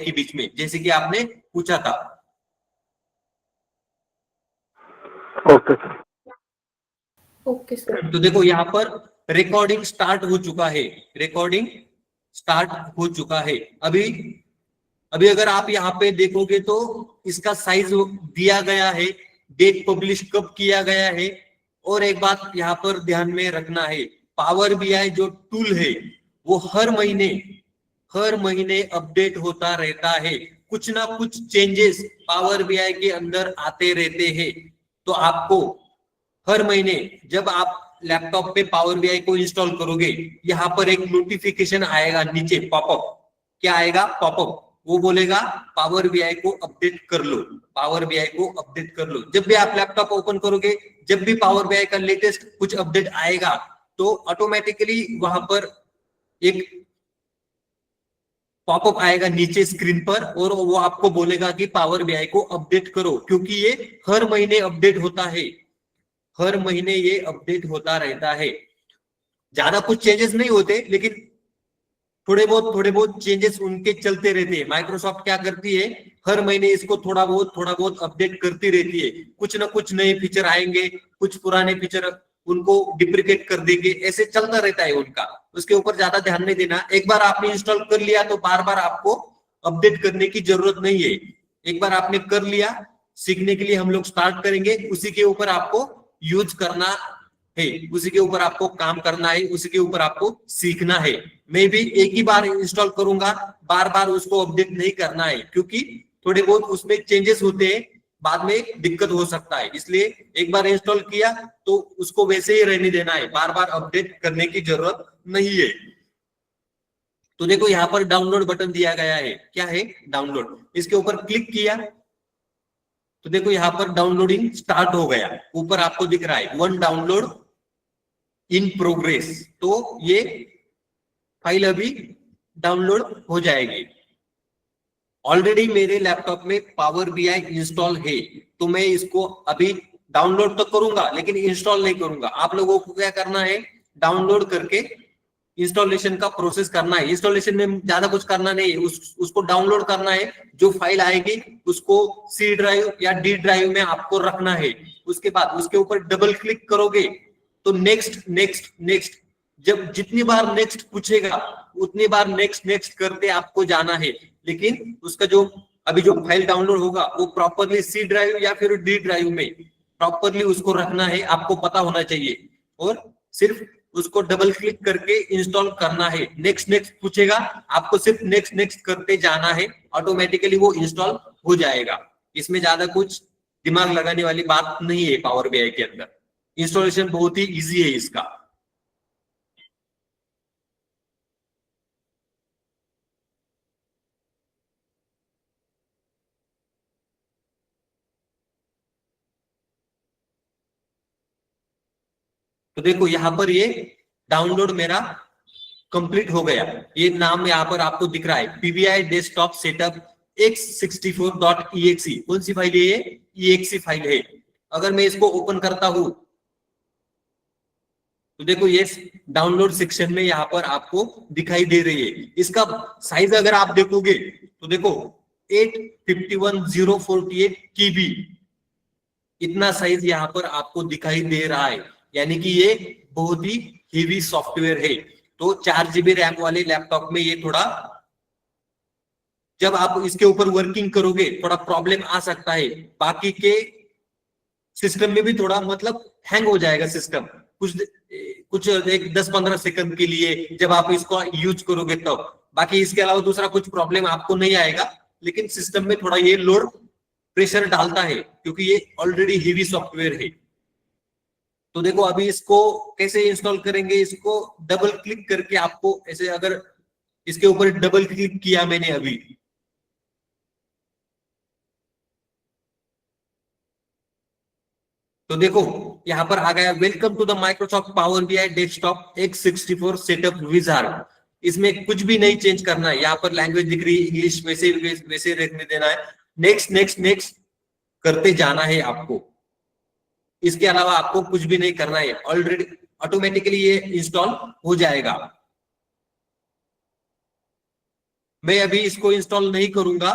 के बीच में, जैसे कि आपने पूछा था। Okay sir. Okay sir. तो देखो यहाँ पर रिकॉर्डिंग स्टार्ट हो चुका है, रिकॉर्डिंग स्टार्ट हो चुका है। अभी अभी अगर आप यहाँ पे देखोगे तो इसका साइज दिया गया है, डेट पब्लिश कब किया गया है। और एक बात यहाँ पर ध्यान में रखना है, पावर बीआई जो टूल है वो हर महीने अपडेट होता रहता है। कुछ ना कुछ चेंजेस पावर बीआई के अंदर आते रहते हैं। तो आपको हर महीने जब आप लैपटॉप पे पावर बीआई को इंस्टॉल करोगे, यहाँ पर एक नोटिफिकेशन आएगा नीचे, पॉपअप। क्या आएगा? पॉपअप। वो बोलेगा पावर बीआई को अपडेट कर लो, पावर बीआई को अपडेट कर लो। जब भी आप लैपटॉप ओपन करोगे, जब भी पावर बीआई का लेटेस्ट कुछ अपडेट आएगा, तो ऑटोमेटिकली वहां पर एक पॉपअप आएगा नीचे स्क्रीन पर, और वो आपको बोलेगा कि पावर बीआई को अपडेट करो, क्योंकि ये हर महीने अपडेट होता है, हर महीने ये अपडेट होता रहता है। ज्यादा कुछ चेंजेस नहीं होते, लेकिन थोड़े बहुत चेंजेस उनके चलते रहते हैं। माइक्रोसॉफ्ट क्या करती है, हर महीने इसको थोड़ा बहुत अपडेट करती रहती है। कुछ ना कुछ नए फीचर आएंगे, कुछ पुराने फीचर उनको डिप्रिकेट कर देंगे, ऐसे चलता रहता है उनका। उसके ऊपर ज्यादा ध्यान नहीं देना। एक बार आपने इंस्टॉल कर लिया तो बार बार आपको अपडेट करने की जरूरत नहीं है। एक बार आपने कर लिया, सीखने के लिए हम लोग स्टार्ट करेंगे, उसी के ऊपर आपको यूज करना है, उसी के ऊपर आपको काम करना है, उसी के ऊपर आपको सीखना है। मैं भी एक ही बार इंस्टॉल करूंगा, बार बार उसको अपडेट नहीं करना है, क्योंकि थोड़े बहुत उसमें चेंजेस होते हैं, बाद में दिक्कत हो सकता है। इसलिए एक बार इंस्टॉल किया तो उसको वैसे ही रहने देना है, बार बार अपडेट करने की जरूरत नहीं है। तो देखो यहाँ पर डाउनलोड बटन दिया गया है। क्या है? डाउनलोड। इसके ऊपर क्लिक किया तो देखो यहाँ पर डाउनलोडिंग स्टार्ट हो गया। ऊपर आपको दिख रहा है 1 डाउनलोड इन प्रोग्रेस। तो ये फाइल अभी डाउनलोड हो जाएगी। ऑलरेडी मेरे लैपटॉप में पावर बीआई इंस्टॉल है, तो मैं इसको अभी डाउनलोड तो करूंगा लेकिन इंस्टॉल नहीं करूंगा। आप लोगों को क्या करना है, डाउनलोड करके इंस्टॉलेशन का प्रोसेस करना है। इंस्टॉलेशन में ज्यादा कुछ करना नहीं है, उसको डाउनलोड करना है। जो फाइल आएगी उसको सी ड्राइव या डी ड्राइव में आपको रखना है। उसके बाद उसके ऊपर डबल क्लिक करोगे तो नेक्स्ट नेक्स्ट नेक्स्ट, जब जितनी बार नेक्स्ट पूछेगा उतनी बार नेक्स्ट नेक्स्ट करते आपको जाना है। लेकिन उसका जो अभी जो फाइल डाउनलोड होगा वो प्रॉपरली सी ड्राइव या फिर डी ड्राइव में प्रॉपरली उसको रखना है, आपको पता होना चाहिए। और सिर्फ उसको डबल क्लिक करके इंस्टॉल करना है। नेक्स्ट नेक्स्ट पूछेगा, आपको सिर्फ नेक्स्ट नेक्स्ट करते जाना है, ऑटोमेटिकली वो इंस्टॉल हो जाएगा। इसमें ज्यादा कुछ दिमाग लगाने वाली बात नहीं है। पावर बीआई के अंदर इंस्टॉलेशन बहुत ही इजी है इसका। तो देखो यहाँ पर ये डाउनलोड मेरा कंप्लीट हो गया। ये नाम यहाँ पर आपको दिख रहा है, पीवीआई डेस्कटॉप सेटअप x64.exe। कौन सी फाइल है ये? exe फाइल है। अगर मैं इसको ओपन करता हूं तो देखो ये डाउनलोड सेक्शन में यहाँ पर आपको दिखाई दे रही है। इसका साइज अगर आप देखोगे तो देखो 851048 KB, इतना साइज यहाँ पर आपको दिखाई दे रहा है। यानी कि ये बहुत ही हेवी सॉफ्टवेयर है। तो 4 GB रैम वाले लैपटॉप में ये थोड़ा, जब आप इसके ऊपर वर्किंग करोगे थोड़ा प्रॉब्लम आ सकता है। बाकी के सिस्टम में भी थोड़ा मतलब हैंग हो जाएगा सिस्टम कुछ एक 10-15 सेकंड के लिए जब आप इसको यूज करोगे तब। बाकी इसके अलावा दूसरा कुछ प्रॉब्लम आपको नहीं आएगा, लेकिन सिस्टम में थोड़ा ये लोड प्रेशर डालता है क्योंकि ये ऑलरेडी हेवी सॉफ्टवेयर है। तो देखो अभी इसको कैसे इंस्टॉल करेंगे, इसको डबल क्लिक करके आपको ऐसे, अगर इसके ऊपर डबल क्लिक किया मैंने अभी, तो देखो यहां पर आ गया welcome to the Microsoft Power BI desktop x64 setup wizard. इसमें कुछ भी नहीं चेंज करना है। यहाँ पर लैंग्वेज दिख रही है इंग्लिश, वैसे वैसे रखने देना है। नेक्स्ट नेक्स्ट नेक्स्ट करते जाना है आपको। इसके अलावा आपको कुछ भी नहीं करना है, ऑलरेडी ऑटोमेटिकली ये इंस्टॉल हो जाएगा। मैं अभी इसको इंस्टॉल नहीं करूंगा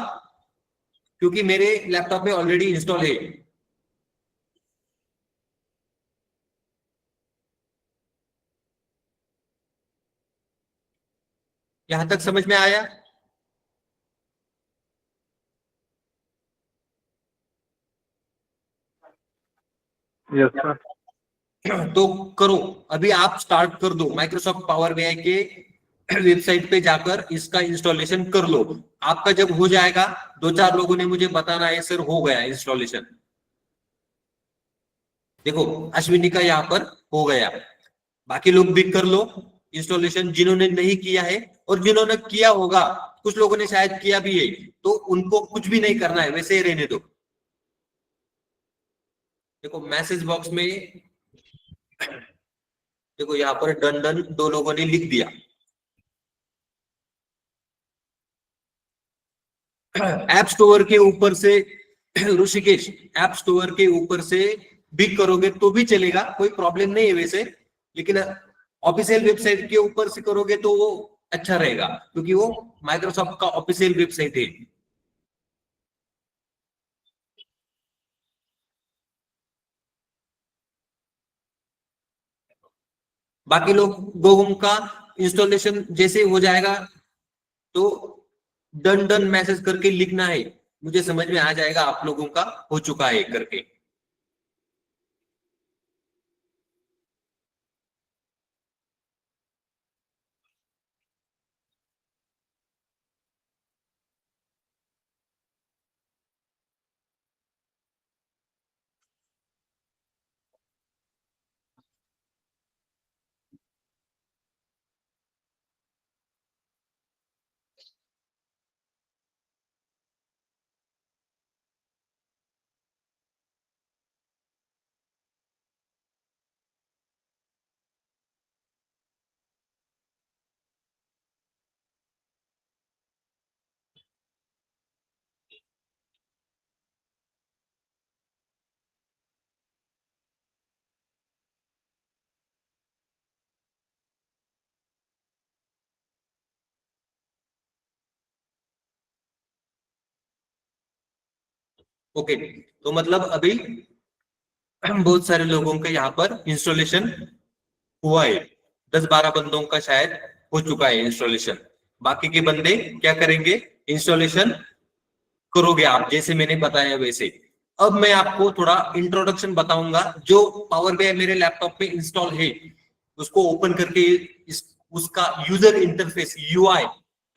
क्योंकि मेरे लैपटॉप में ऑलरेडी इंस्टॉल है। यहां तक समझ में आया? Yes sir. तो करो, अभी आप स्टार्ट कर दो, माइक्रोसॉफ्ट पावर बीआई के वेबसाइट पे जाकर इसका इंस्टॉलेशन कर लो। आपका जब हो जाएगा, 2-4 लोगों ने मुझे बताना है सर हो गया इंस्टॉलेशन। देखो अश्विनी का यहाँ पर हो गया, बाकी लोग भी कर लो इंस्टॉलेशन जिन्होंने नहीं किया है, और जिन्होंने किया होगा, कुछ लोगों ने शायद किया भी है, तो उनको कुछ भी नहीं करना है, वैसे ही रहने दो। देखो मैसेज बॉक्स में देखो यहाँ पर डन डन 2 लोगों ने लिख दिया। ऐप स्टोर के ऊपर से ऋषिकेश, ऐप स्टोर के ऊपर से भी करोगे तो भी चलेगा, कोई प्रॉब्लम नहीं है वैसे, लेकिन ऑफिशियल वेबसाइट के ऊपर से करोगे तो वो अच्छा रहेगा, क्योंकि वो माइक्रोसॉफ्ट का ऑफिशियल वेबसाइट है। बाकी लोगों का इंस्टॉलेशन जैसे हो जाएगा तो डन डन मैसेज करके लिखना है, मुझे समझ में आ जाएगा आप लोगों का हो चुका है करके। ओके, तो मतलब अभी बहुत सारे लोगों का यहाँ पर इंस्टॉलेशन हुआ है, 10-12 बंदों का शायद हो चुका है इंस्टॉलेशन। बाकी के बंदे क्या करेंगे, इंस्टॉलेशन करोगे आप जैसे मैंने बताया वैसे। अब मैं आपको थोड़ा इंट्रोडक्शन बताऊंगा, जो पावर बीआई मेरे लैपटॉप पे इंस्टॉल है उसको ओपन करके उसका यूजर इंटरफेस यूआई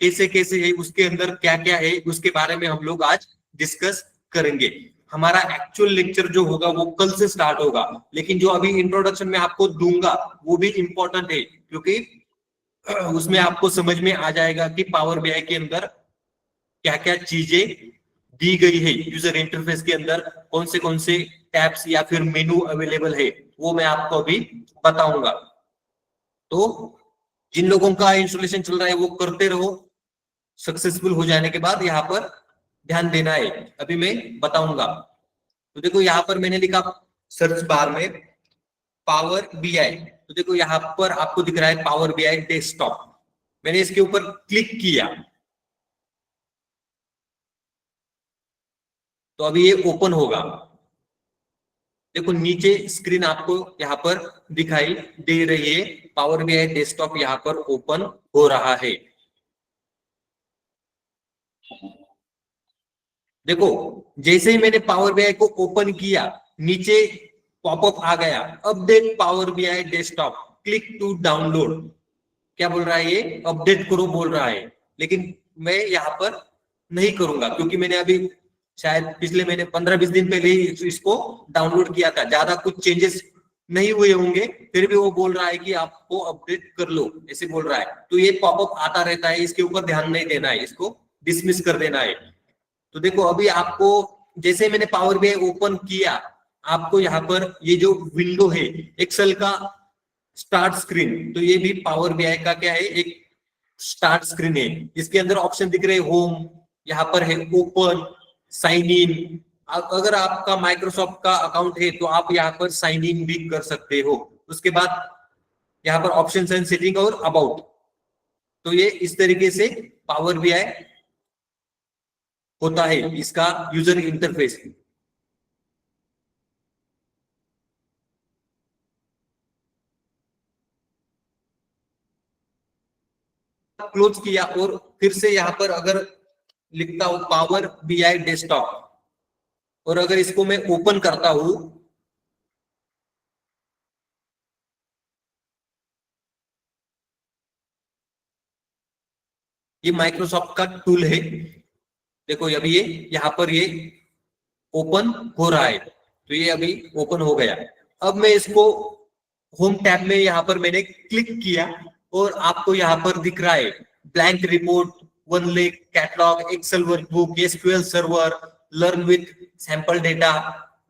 कैसे कैसे है, उसके अंदर क्या क्या है, उसके बारे में हम लोग आज डिस्कस करेंगे। हमारा एक्चुअल लेक्चर जो होगा वो कल से स्टार्ट होगा, लेकिन जो अभी इंट्रोडक्शन में आपको दूंगा वो भी इंपॉर्टेंट है, क्योंकि उसमें आपको समझ में आ जाएगा कि पावर बीआई के अंदर क्या क्या चीजें दी गई है, यूजर इंटरफेस के अंदर कौन से टैब्स या फिर मेनू अवेलेबल है, वो मैं आपको अभी बताऊंगा। तो जिन लोगों का इंस्टॉलेशन चल रहा है वो करते रहो, सक्सेसफुल हो जाने के बाद यहाँ पर ध्यान देना है, अभी मैं बताऊंगा। तो देखो यहाँ पर मैंने लिखा सर्च बार में पावर बीआई, तो देखो यहाँ पर आपको दिख रहा है पावर बीआई डेस्कटॉप। मैंने इसके ऊपर क्लिक किया तो अभी ये ओपन होगा। देखो नीचे स्क्रीन आपको यहाँ पर दिखाई दे रही है, पावर बीआई डेस्कटॉप यहाँ पर ओपन हो रहा है। देखो जैसे ही मैंने पावर बीआई को ओपन किया, नीचे पॉपअप आ गया, update Power BI desktop, click to download. क्या बोल रहा है ये, अपडेट करो बोल रहा है, लेकिन मैं यहाँ पर नहीं करूंगा क्योंकि मैंने अभी शायद पिछले महीने 15-20 दिन पहले ही इसको डाउनलोड किया था, ज्यादा कुछ चेंजेस नहीं हुए होंगे, फिर भी वो बोल रहा है कि आपको अपडेट कर लो, ऐसे बोल रहा है। तो ये पॉपअप आता रहता है, इसके ऊपर ध्यान नहीं देना है, इसको डिसमिस कर देना है। तो देखो अभी आपको जैसे मैंने पावर बीआई ओपन किया, आपको यहाँ पर ये जो विंडो है एक्सेल का स्टार्ट स्क्रीन, तो ये भी पावर बीआई का क्या है, एक स्टार्ट स्क्रीन है। इसके अंदर ऑप्शन दिख रहे हैं, होम, यहाँ पर है ओपन, साइन इन। अगर आपका माइक्रोसॉफ्ट का अकाउंट है तो आप यहाँ पर साइन इन भी कर सकते हो। उसके बाद यहाँ पर ऑप्शन एंड सेटिंग और अबाउट, तो ये इस तरीके से पावर बीआई होता है, इसका यूजर इंटरफेस। क्लोज किया और फिर से यहाँ पर अगर लिखता हूं पावर बीआई डेस्कटॉप और अगर इसको मैं ओपन करता हूं, ये माइक्रोसॉफ्ट का टूल है। देखो अभी ये यहाँ पर ये ओपन हो रहा है, तो ये अभी ओपन हो गया। अब मैं इसको होम टैब में यहाँ पर मैंने क्लिक किया और आपको यहाँ पर दिख रहा है blank report, one lake, catalogue, Excel workbook, SQL server, learn with sample data,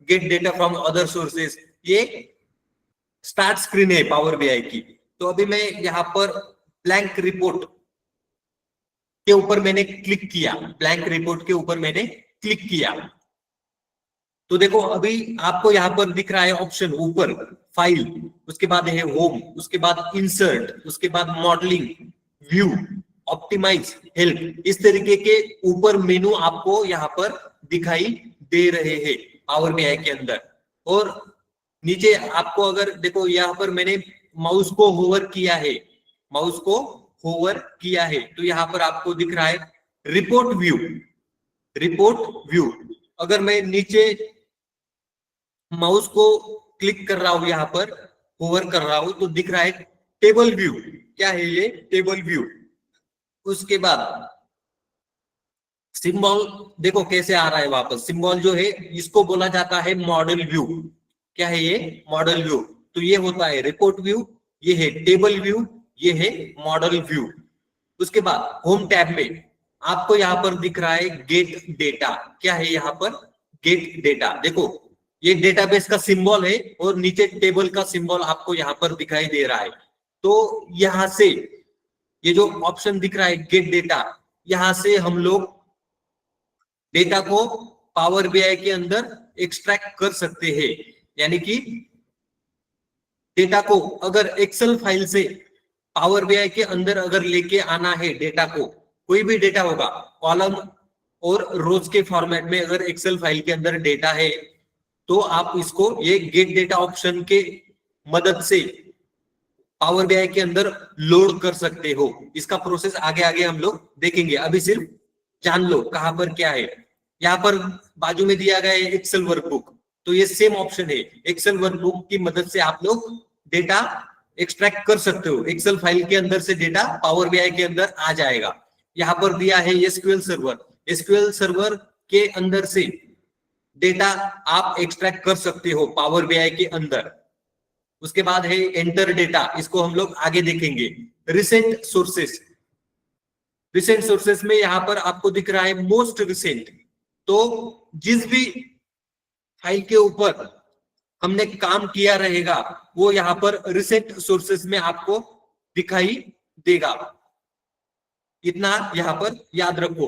get data from other sources. ये स्टार्ट स्क्रीन है पावर बीआई की। तो अभी मैं यहाँ पर ब्लैंक रिपोर्ट के ऊपर मैंने क्लिक किया, ब्लैंक रिपोर्ट के ऊपर मैंने क्लिक किया, तो देखो अभी आपको यहाँ पर दिख रहा है ऑप्शन ऊपर फाइल, उसके बाद है होम, उसके बाद इंसर्ट, उसके बाद मॉडलिंग, व्यू, ऑप्टिमाइज, हेल्प। इस तरीके के ऊपर मेनू आपको यहाँ पर दिखाई दे रहे हैं पावर बीआई के अंदर। और नीचे आपको अगर देखो यहाँ पर मैंने माउस को होवर किया है, माउस को होवर किया है, तो यहाँ पर आपको दिख रहा है रिपोर्ट व्यू, रिपोर्ट व्यू। अगर मैं नीचे माउस को क्लिक कर रहा हूं, यहाँ पर होवर कर रहा हूं, तो दिख रहा है टेबल व्यू। क्या है ये? Table view. उसके बाद सिंबल देखो कैसे आ रहा है वापस, सिंबल जो है इसको बोला जाता है मॉडल व्यू। क्या है ये? Model view. तो ये होता है रिपोर्ट व्यू, ये है टेबल व्यू, ये है मॉडल व्यू। उसके बाद होम टैब में आपको यहाँ पर दिख रहा है गेट डेटा। क्या है यहाँ पर? Gate data. देखो ये डेटाबेस का सिंबल है और नीचे टेबल का सिंबल आपको यहाँ पर दिखाई दे रहा है। तो यहां से ये जो ऑप्शन दिख रहा है गेट डेटा, यहां से हम लोग डेटा को पावर बीआई के अंदर एक्सट्रैक्ट कर सकते हैं। यानी कि डेटा को अगर एक्सेल फाइल से पावर बीआई के अंदर अगर लेके आना है डेटा को, कोई भी डेटा होगा, कॉलम और रोज के फॉर्मेट में अगर एक्सेल फाइल के अंदर डेटा है, तो आप इसको ये गेट डेटा ऑप्शन के मदद से पावर बीआई के अंदर लोड कर सकते हो। इसका प्रोसेस आगे आगे हम लोग देखेंगे, अभी सिर्फ जान लो कहां पर क्या है। यहाँ पर बाजू में दिया गया है एक्सेल वर्कबुक, तो ये सेम ऑप्शन है। एक्सेल वर्कबुक की मदद से आप लोग डेटा एक्सट्रैक्ट कर सकते हो, एक्सेल फाइल के अंदर से डेटा पावर बीआई के अंदर आ जाएगा। यहाँ पर दिया है एसक्यूएल सर्वर, एसक्यूएल सर्वर के अंदर से डेटा आप एक्सट्रैक्ट कर सकते हो पावर बीआई के अंदर। उसके बाद है एंटर डेटा, इसको हम लोग आगे देखेंगे। रिसेंट सोर्सेस, रिसेंट सोर्सेस में यहां पर आपको दिख रहा है मोस्ट रिसेंट। तो जिस भी फाइल के ऊपर हमने काम किया रहेगा वो यहाँ पर रिसेंट सोर्सेस में आपको दिखाई देगा। इतना यहाँ पर याद रखो।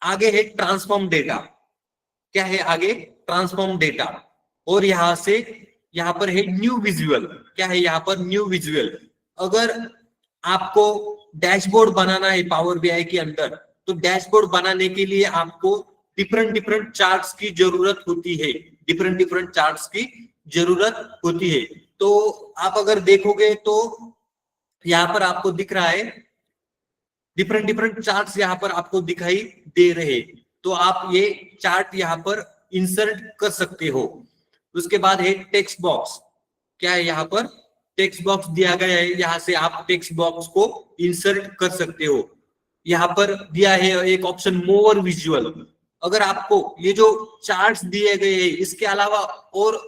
आगे है ट्रांसफॉर्म डेटा। क्या है आगे? Transform data. और यहां से यहाँ पर है न्यू विजुअल। क्या है यहाँ पर? New visual. अगर आपको डैशबोर्ड बनाना है पावर बीआई के अंदर, तो डैशबोर्ड बनाने के लिए आपको डिफरेंट डिफरेंट चार्ट्स की जरूरत होती है, डिफरेंट डिफरेंट चार्ट्स की जरूरत होती है। तो आप अगर देखोगे तो यहाँ पर आपको दिख रहा है डिफरेंट डिफरेंट चार्ट्स यहाँ पर आपको दिखाई दे रहे, तो आप ये चार्ट यहाँ पर इंसर्ट कर सकते हो। उसके बाद है टेक्स्ट बॉक्स। क्या है यहाँ पर? टेक्स्ट बॉक्स दिया गया है, यहाँ से आप टेक्स्ट बॉक्स को इंसर्ट कर सकते हो। यहाँ पर दिया है एक ऑप्शन मोर विजुअल। अगर आपको ये जो चार्ट्स दिए गए हैं इसके अलावा और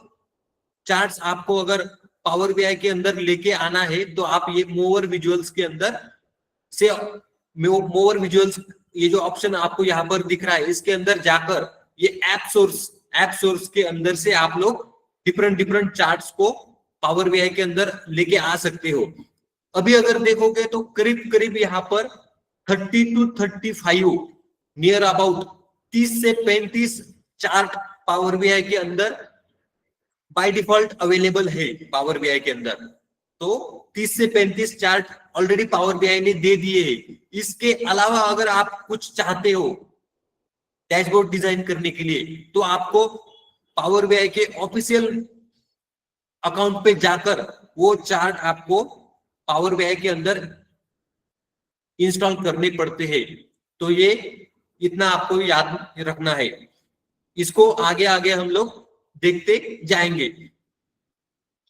चार्ट्स आपको अगर पावर बीआई के अंदर लेके आना है, तो आप ये मोर विजुअल्स के अंदर से मोर विजुअल्स, ये जो ऑप्शन आपको यहाँ पर दिख रहा है, इसके अंदर जाकर ये ऐप सोर्स के अंदर से आप लोग डिफरेंट डिफरेंट चार्ट्स को पावर बीआई के अंदर लेके आ सकते हो। अभी अगर देखोगे तो करीब करीब यहाँ पर 30 to 35 नियर अबाउट 30 से 35 चार्ट पावर बीआई के अंदर बाय डिफॉल्ट अवेलेबल है पावर बीआई के अंदर। तो 30 से 35 चार्ट ऑलरेडी पावर बीआई ने दे दिए हैं। इसके अलावा अगर आप कुछ चाहते हो डैशबोर्ड डिजाइन करने के लिए, तो आपको पावर बीआई के ऑफिशियल अकाउंट पे जाकर वो चार्ट आपको पावर बीआई के अंदर इंस्टॉल करने पड़ते हैं। तो ये इतना आपको याद रखना है। इसको आगे आगे हम लोग देखते जाएंगे।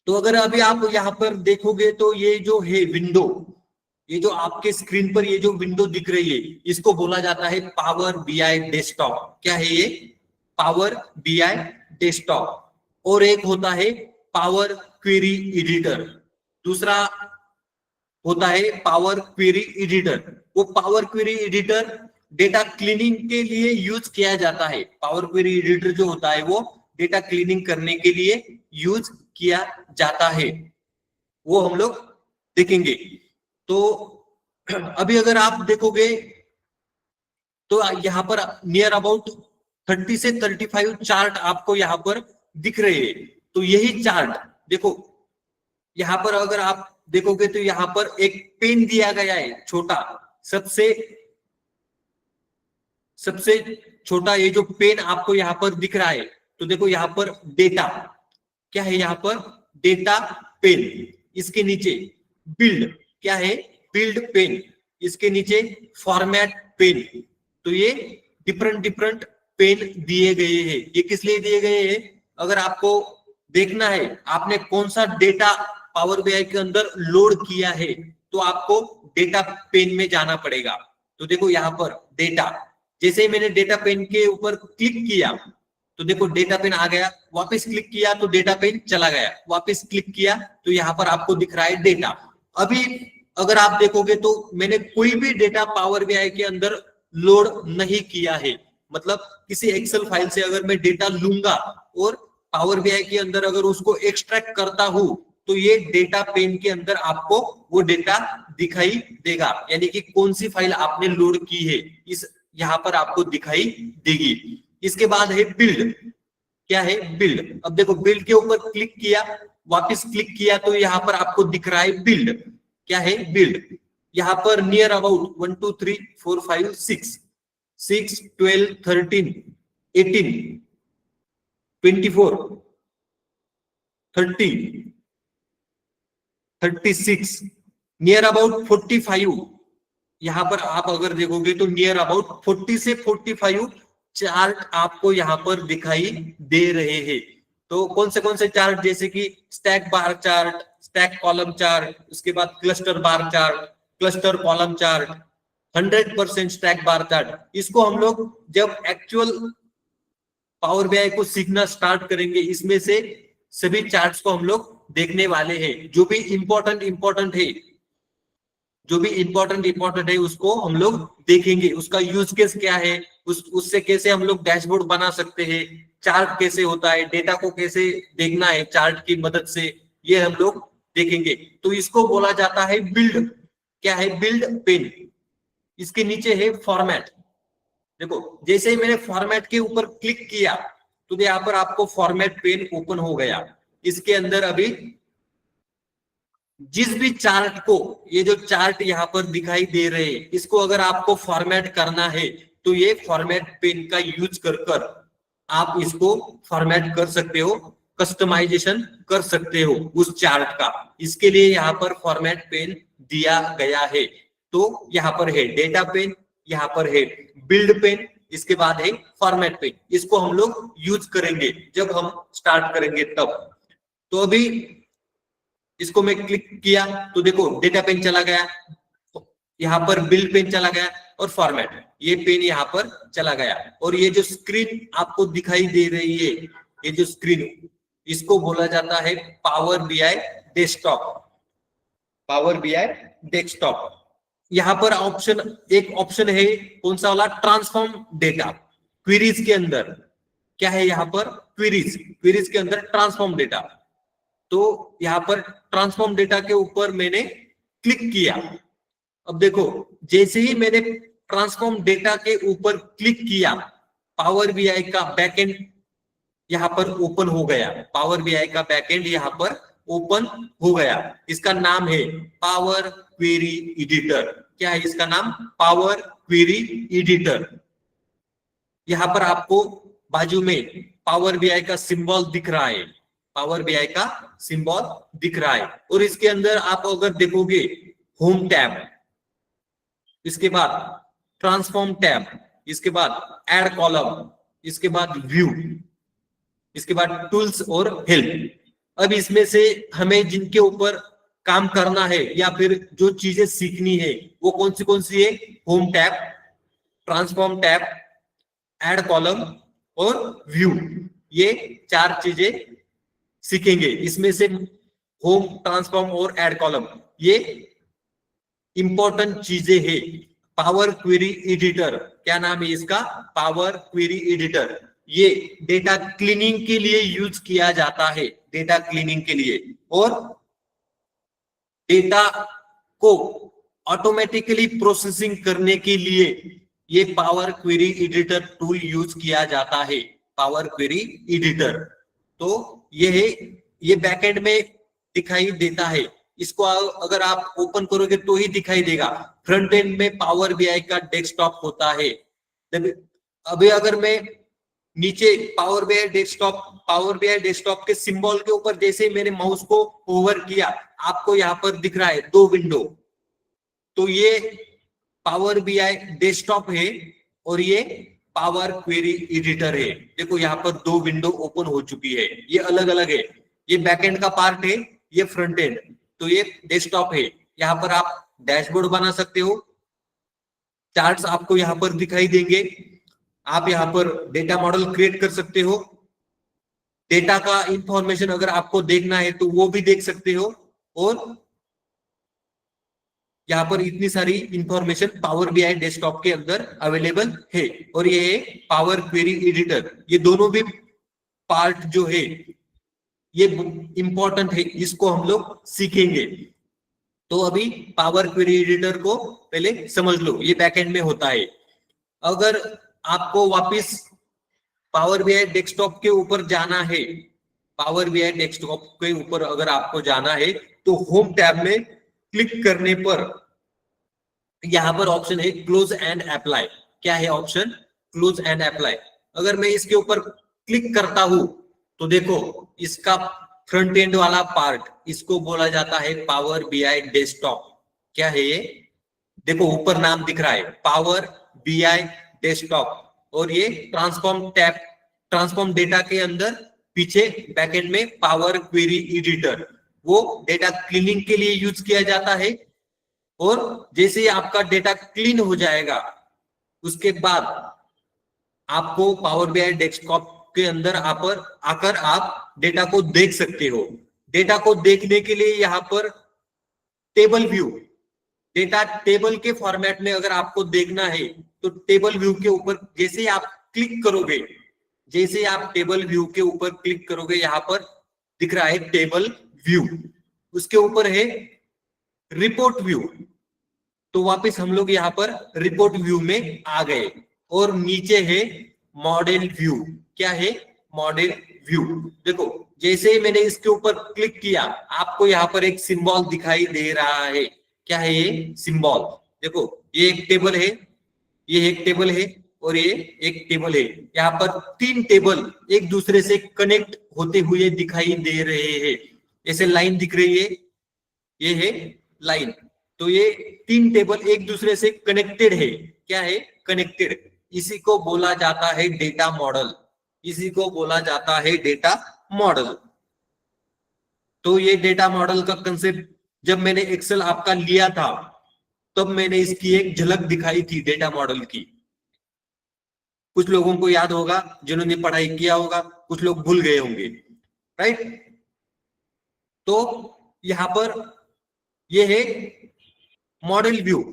तो अगर अभी आप यहाँ पर देखोगे तो ये जो है विंडो, ये जो आपके स्क्रीन पर ये जो विंडो दिख रही है, इसको बोला जाता है पावर बीआई डेस्कटॉप। क्या है ये? Power BI desktop. और एक होता है पावर क्वेरी एडिटर, दूसरा होता है पावर क्वेरी एडिटर। वो power query editor data cleaning के लिए यूज किया जाता है। पावर क्वेरी एडिटर जो होता है वो डेटा क्लीनिंग करने के लिए यूज किया जाता है, वो हम लोग देखेंगे। तो अभी अगर आप देखोगे तो यहाँ पर नियर अबाउट 30 से 35 चार्ट आपको यहाँ पर दिख रहे हैं। तो यही चार्ट देखो, यहाँ पर अगर आप देखोगे तो यहाँ पर एक पेन दिया गया है छोटा, सबसे छोटा ये जो पेन आपको यहाँ पर दिख रहा है। तो देखो यहाँ पर डेटा क्या है, यहाँ पर डेटा पेन, इसके नीचे बिल्ड क्या है, बिल्ड पेन, इसके नीचे फॉर्मेट पेन। तो ये डिफरेंट पेन दिए गए हैं। ये किस लिए दिए गए हैं? अगर आपको देखना है आपने कौन सा डेटा पावर बीआई के अंदर लोड किया है, तो आपको डेटा पेन में जाना पड़ेगा। तो देखो यहाँ पर डेटा, जैसे ही मैंने डेटा पेन के ऊपर क्लिक किया तो देखो डेटा पेन आ गया, वापस क्लिक किया तो डेटा पेन चला गया, वापस क्लिक किया तो यहाँ पर आपको दिख रहा है डेटा। अभी अगर आप देखोगे तो मैंने कोई भी डेटा पावर बीआई के अंदर लोड नहीं किया है। मतलब किसी एक्सेल फाइल से अगर मैं डेटा लूंगा और पावर बीआई के अंदर अगर उसको एक्सट्रैक्ट करता हूं, तो ये डेटा पेन के अंदर आपको वो डेटा दिखाई देगा, यानी कि कौन सी फाइल आपने लोड की है, इस यहाँ पर आपको दिखाई देगी। इसके बाद है बिल्ड। क्या है? बिल्ड। अब देखो बिल्ड के ऊपर क्लिक किया, वापस क्लिक किया तो यहाँ पर आपको दिख रहा है बिल्ड। क्या है? बिल्ड। यहाँ पर नियर अबाउट 1 2 3 4 5 6 12 13 18 24 30 36 नियर अबाउट 45, यहाँ पर आप अगर देखोगे तो नियर अबाउट 40 से 45 चार्ट आपको यहाँ पर दिखाई दे रहे हैं। तो कौन से चार्ट? जैसे कि stack bar chart, stack column chart, उसके बाद cluster bar chart, cluster column chart, 100% stack bar chart. इसको हम लोग जब एक्चुअल पावर बीआई को सीखना स्टार्ट करेंगे, इसमें से सभी चार्ट्स को हम लोग देखने वाले हैं। जो भी इंपॉर्टेंट है उसको हम लोग देखेंगे। उसका यूज केस क्या है, उससे कैसे हम लोग डैशबोर्ड बना सकते हैं, चार्ट कैसे होता है, डेटा को कैसे देखना है चार्ट की मदद से, ये हम लोग देखेंगे। तो इसको बोला जाता है बिल्ड। क्या है? Build pane. इसके नीचे है फॉर्मेट। देखो जैसे ही मैंने फॉर्मेट के ऊपर क्लिक किया तो यहाँ पर आपको फॉर्मेट पेन ओपन हो गया। इसके अंदर अभी जिस भी चार्ट को, ये जो चार्ट यहाँ पर दिखाई दे रहे हैं, इसको अगर आपको फॉर्मेट करना है तो ये फॉर्मेट पेन का यूज कर आप इसको फॉर्मेट कर सकते हो, कस्टमाइजेशन कर सकते हो उस चार्ट का। इसके लिए यहाँ पर फॉर्मेट पेन दिया गया है। तो यहाँ पर है डेटा पेन, यहाँ पर है बिल्ड पेन, इसके बाद है फॉर्मेट पेन। इसको हम लोग यूज करेंगे जब हम स्टार्ट करेंगे तब। तो अभी इसको मैं क्लिक किया तो देखो डेटा पेन चला गया, यहाँ पर बिल्ड पेन चला गया और फॉर्मेट, ये पेन यहाँ पर चला गया। और ये जो स्क्रीन आपको दिखाई दे रही है, ये जो स्क्रीन, इसको बोला जाता है Power BI desktop. Power BI desktop. यहाँ पर एक ऑप्शन है, कौन सा वाला? Transform data. क्वेरीज के अंदर क्या है? यहाँ पर क्वेरीज के अंदर ट्रांसफॉर्म डेटा। तो यहाँ पर ट्रांसफॉर्म डेटा के ऊपर मैंने क्लिक किया। अब देखो जैसे ही मैंने ट्रांसफॉर्म डेटा के ऊपर क्लिक किया, पावर बीआई का बैकएंड यहाँ पर ओपन हो गया। पावर बीआई का बैकएंड यहाँ पर ओपन हो गया। इसका नाम है पावर क्वेरी एडिटर। क्या है इसका नाम? Power query editor. यहां पर आपको बाजू में पावर बीआई का सिंबल दिख रहा है, पावर बीआई का सिंबल दिख रहा है। और इसके अंदर आप अगर देखोगे होम टैब, इसके बाद ट्रांसफॉर्म टैब, इसके बाद ऐड कॉलम, इसके बाद व्यू, इसके बाद टूल्स और हेल्प। अब इसमें से हमें जिनके ऊपर काम करना है या फिर जो चीजें सीखनी है वो कौन सी है? Home tab, transform tab, add column और व्यू। ये 4 चीजें सीखेंगे। इसमें से होम, ट्रांसफॉर्म और ऐड कॉलम ये इंपॉर्टेंट चीजें हैं। पावर क्वेरी एडिटर, क्या नाम है इसका? Power query editor. ये डेटा क्लीनिंग के लिए यूज किया जाता है, डेटा क्लीनिंग के लिए, और डेटा को ऑटोमेटिकली प्रोसेसिंग करने के लिए ये power query editor tool use किया जाता है, पावर क्वेरी एडिटर। तो ये है, ये बैकएंड में दिखाई देता है। इसको अगर आप ओपन करोगे तो ही दिखाई देगा। फ्रंट एंड में पावर बीआई का डेस्कटॉप होता है। अभी अगर मैं नीचे पावर बीआई डेस्कटॉप के सिंबल के ऊपर जैसे मैंने माउस को होवर किया, आपको यहाँ पर दिख रहा है 2 विंडो। तो ये पावर बीआई डेस्कटॉप है और ये पावर क्वेरी एडिटर है। देखो यहाँ पर 2 विंडो ओपन हो चुकी है, ये अलग अलग है। ये बैकएंड का पार्ट है, ये फ्रंट एंड। तो ये डेस्कटॉप है। यहाँ पर आप डैशबोर्ड बना सकते हो, चार्ट्स आपको यहाँ पर दिखाई देंगे। आप यहाँ पर डेटा मॉडल क्रिएट कर सकते हो। डेटा का इंफॉर्मेशन अगर आपको देखना है तो वो भी देख सकते हो। और यहाँ पर इतनी सारी इंफॉर्मेशन पावर बीआई डेस्कटॉप के अंदर अवेलेबल है। और ये है पावर क्वेरी एडिटर। ये दोनों भी पार्ट जो है ये इंपॉर्टेंट है, इसको हम लोग सीखेंगे। तो अभी पावर क्वेरी एडिटर को पहले समझ लो, ये बैकएंड में होता है। अगर आपको वापस पावर बीआई डेस्कटॉप के ऊपर जाना है, पावर बीआई डेस्कटॉप के ऊपर अगर आपको जाना है तो होम टैब में क्लिक करने पर यहां पर ऑप्शन है क्लोज एंड अप्लाई। क्या है ऑप्शन? Close and apply. अगर मैं इसके ऊपर क्लिक करता हूं तो देखो इसका फ्रंट एंड वाला पार्ट, इसको बोला जाता है पावर बीआई डेस्कटॉप। क्या है ये? देखो ऊपर नाम दिख रहा है पावर बीआई डेस्कटॉप। और ये ट्रांसफॉर्म टैब, ट्रांसफॉर्म डेटा के अंदर पीछे बैकएंड में पावर क्वेरी एडिटर, वो डेटा क्लीनिंग के लिए यूज किया जाता है। और जैसे ही आपका डेटा क्लीन हो जाएगा उसके बाद आपको पावर बीआई डेस्कटॉप के अंदर आकर आप डेटा को देख सकते हो। डेटा को देखने के लिए यहाँ पर टेबल व्यू, डेटा टेबल के फॉर्मेट में अगर आपको देखना है तो टेबल व्यू के ऊपर जैसे आप क्लिक करोगे, जैसे आप टेबल व्यू के ऊपर क्लिक करोगे यहाँ पर दिख रहा है टेबल व्यू, उसके ऊपर है रिपोर्ट व्यू। तो वापस हम लोग यहाँ पर रिपोर्ट व्यू में आ गए। और नीचे है मॉडल व्यू। क्या है? Model view. देखो जैसे ही मैंने इसके ऊपर क्लिक किया आपको यहाँ पर एक सिंबल दिखाई दे रहा है। क्या है ये सिंबल? देखो ये एक टेबल है, ये एक टेबल है और ये एक टेबल है। यहाँ पर 3 टेबल एक दूसरे से कनेक्ट होते हुए दिखाई दे रहे हैं। ऐसे लाइन दिख रही है, ये है लाइन। तो ये 3 टेबल एक दूसरे से कनेक्टेड है। क्या है? कनेक्टेड। इसी को बोला जाता है डेटा मॉडल, इसी को बोला जाता है डेटा मॉडल। तो ये डेटा मॉडल का कंसेप्ट जब मैंने एक्सेल आपका लिया था तब मैंने इसकी एक झलक दिखाई थी डेटा मॉडल की। कुछ लोगों को याद होगा जिन्होंने पढ़ाई किया होगा, कुछ लोग भूल गए होंगे, राइट। तो यहां पर ये है मॉडल व्यू।